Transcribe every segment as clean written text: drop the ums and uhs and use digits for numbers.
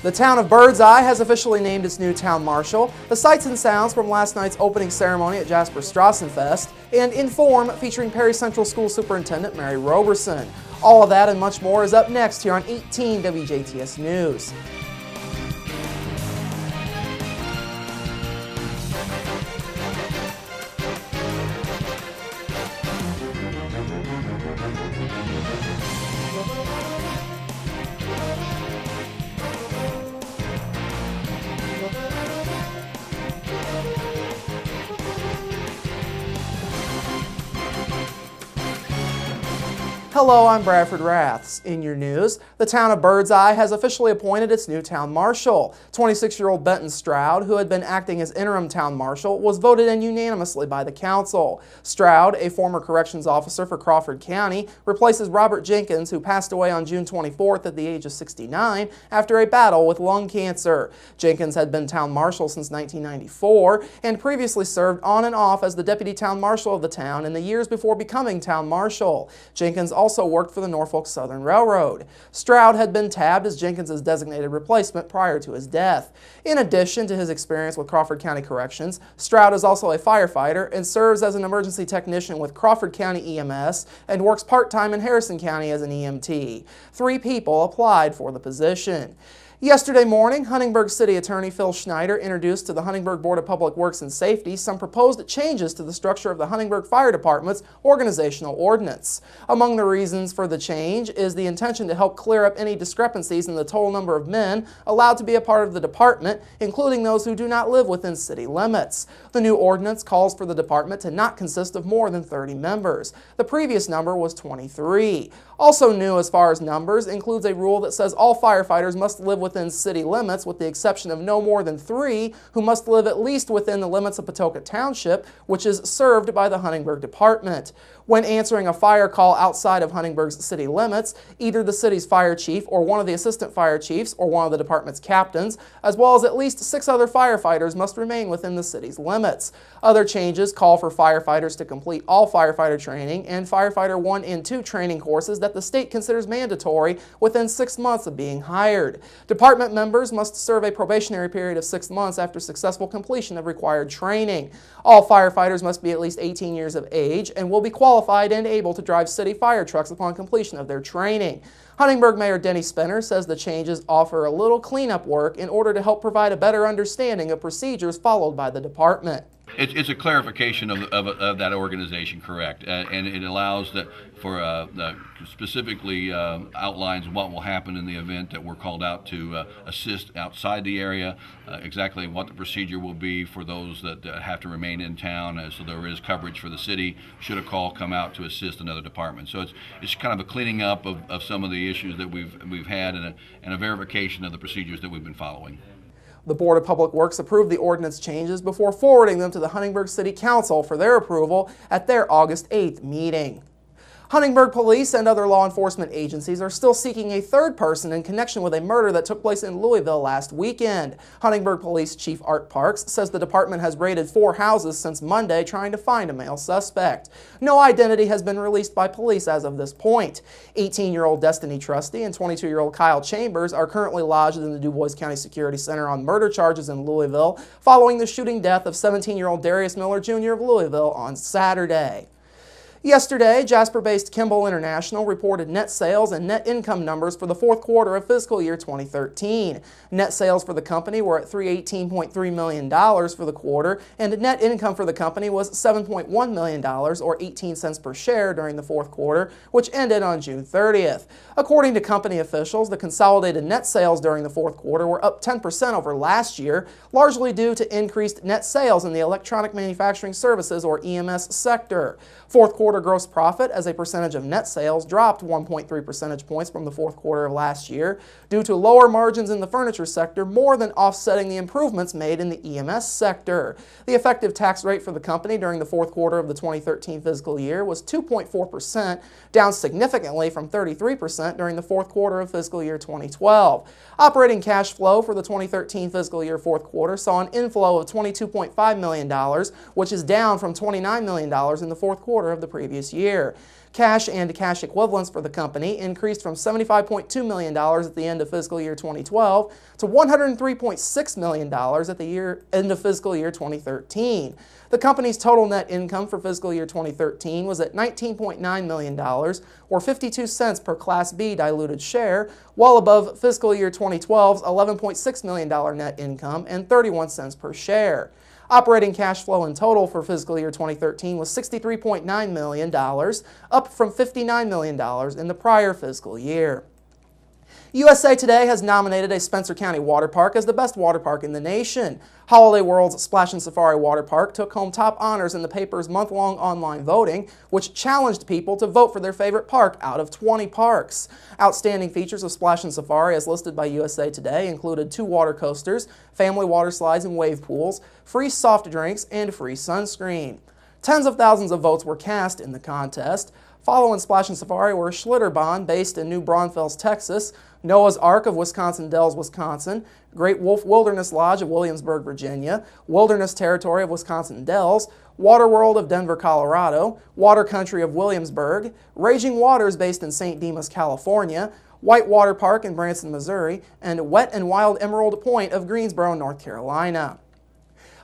The town of Birdseye has officially named its new town marshal. The sights and sounds from last night's opening ceremony at Jasper Strassenfest, and Inform featuring Perry Central School Superintendent Mary Roberson. All of that and much more is up next here on 18 WJTS News. Hello, I'm Bradford Raths. In your news, the town of Birdseye has officially appointed its new town marshal. 26-year-old Benton Stroud, who had been acting as interim town marshal, was voted in unanimously by the council. Stroud, a former corrections officer for Crawford County, replaces Robert Jenkins, who passed away on June 24th at the age of 69 after a battle with lung cancer. Jenkins had been town marshal since 1994 and previously served on and off as the deputy town marshal of the town in the years before becoming town marshal. Jenkins also worked for the Norfolk Southern Railroad. Stroud had been tabbed as Jenkins' designated replacement prior to his death. In addition to his experience with Crawford County Corrections, Stroud is also a firefighter and serves as an emergency technician with Crawford County EMS and works part-time in Harrison County as an EMT. 3 people applied for the position. Yesterday morning, Huntingburg City Attorney Phil Schneider introduced to the Huntingburg Board of Public Works and Safety some proposed changes to the structure of the Huntingburg Fire Department's organizational ordinance. Among the reasons for the change is the intention to help clear up any discrepancies in the total number of men allowed to be a part of the department, including those who do not live within city limits. The new ordinance calls for the department to not consist of more than 30 members. The previous number was 23. Also new as far as numbers includes a rule that says all firefighters must live within city limits, with the exception of no more than 3 who must live at least within the limits of Patoka Township, which is served by the Huntingburg Department. When answering a fire call outside of Huntingburg's city limits, either the city's fire chief or one of the assistant fire chiefs or one of the department's captains, as well as at least 6 other firefighters, must remain within the city's limits. Other changes call for firefighters to complete all firefighter training and firefighter 1 and 2 training courses that the state considers mandatory within 6 months of being hired. Department members must serve a probationary period of 6 months after successful completion of required training. All firefighters must be at least 18 years of age and will be qualified and able to drive city fire trucks upon completion of their training. Huntingburg Mayor Denny Spinner says the changes offer a little cleanup work in order to help provide a better understanding of procedures followed by the department. It's a clarification of that organization, correct, and it allows that for specifically outlines what will happen in the event that we're called out to assist outside the area, exactly what the procedure will be for those that have to remain in town, so there is coverage for the city should a call come out to assist another department. So it's kind of a cleaning up of some of the issues that we've had and a verification of the procedures that we've been following. The Board of Public Works approved the ordinance changes before forwarding them to the Huntingburg City Council for their approval at their August 8th meeting. Huntingburg Police and other law enforcement agencies are still seeking a 3rd person in connection with a murder that took place in Louisville last weekend. Huntingburg Police Chief Art Parks says the department has raided 4 houses since Monday trying to find a male suspect. No identity has been released by police as of this point. 18-year-old Destiny Trusty and 22-year-old Kyle Chambers are currently lodged in the Du Bois County Security Center on murder charges in Louisville following the shooting death of 17-year-old Darius Miller Jr. of Louisville on Saturday. Yesterday, Jasper-based Kimball International reported net sales and net income numbers for the 4th quarter of fiscal year 2013. Net sales for the company were at $318.3 million for the quarter, and net income for the company was $7.1 million, or 18 cents per share during the 4th quarter, which ended on June 30th. According to company officials, the consolidated net sales during the 4th quarter were up 10% over last year, largely due to increased net sales in the electronic manufacturing services, or EMS, sector. 4th quarter gross profit as a percentage of net sales dropped 1.3 percentage points from the 4th quarter of last year due to lower margins in the furniture sector, more than offsetting the improvements made in the EMS sector. The effective tax rate for the company during the 4th quarter of the 2013 fiscal year was 2.4%, down significantly from 33% during the 4th quarter of fiscal year 2012. Operating cash flow for the 2013 fiscal year 4th quarter saw an inflow of $22.5 million, which is down from $29 million in the 4th quarter of the previous previous year. Cash and cash equivalents for the company increased from $75.2 million at the end of fiscal year 2012 to $103.6 million at the end of fiscal year 2013. The company's total net income for fiscal year 2013 was at $19.9 million, or 52 cents per Class B diluted share, well above fiscal year 2012's $11.6 million net income and 31 cents per share. Operating cash flow in total for fiscal year 2013 was $63.9 million, up from $59 million in the prior fiscal year. USA Today has nominated a Spencer County water park as the best water park in the nation. Holiday World's Splash and Safari Water Park took home top honors in the paper's month-long online voting, which challenged people to vote for their favorite park out of 20 parks. Outstanding features of Splash and Safari, as listed by USA Today, included 2 water coasters, family water slides and wave pools, free soft drinks, and free sunscreen. Tens of thousands of votes were cast in the contest. Following Splash and Safari were Schlitterbahn, based in New Braunfels, Texas, Noah's Ark of Wisconsin Dells, Wisconsin, Great Wolf Wilderness Lodge of Williamsburg, Virginia, Wilderness Territory of Wisconsin Dells, Water World of Denver, Colorado, Water Country of Williamsburg, Raging Waters based in St. Dimas, California, Whitewater Park in Branson, Missouri, and Wet and Wild Emerald Point of Greensboro, North Carolina.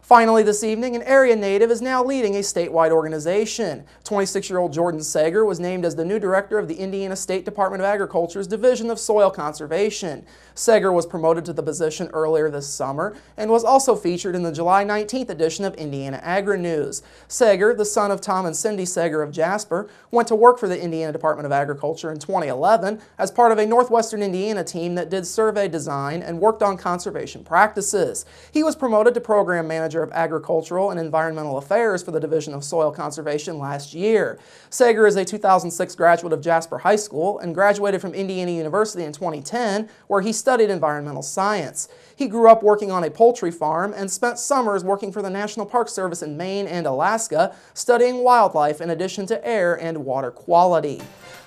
Finally this evening, an area native is now leading a statewide organization. 26-year-old Jordan Sager was named as the new director of the Indiana State Department of Agriculture's Division of Soil Conservation. Sager was promoted to the position earlier this summer and was also featured in the July 19th edition of Indiana Agri-News. Sager, the son of Tom and Cindy Sager of Jasper, went to work for the Indiana Department of Agriculture in 2011 as part of a Northwestern Indiana team that did survey design and worked on conservation practices. He was promoted to program manager of Agricultural and Environmental Affairs for the Division of Soil Conservation last year. Sager is a 2006 graduate of Jasper High School and graduated from Indiana University in 2010, where he studied environmental science. He grew up working on a poultry farm and spent summers working for the National Park Service in Maine and Alaska, studying wildlife in addition to air and water quality.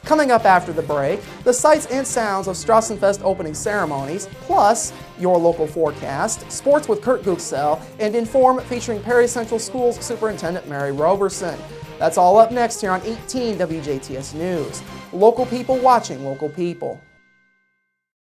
Coming up after the break, the sights and sounds of Strassenfest opening ceremonies, plus your local forecast, sports with Kurt Guxell, and Inform featuring Perry Central Schools Superintendent Mary Roberson. That's all up next here on 18 WJTS News. Local people watching local people.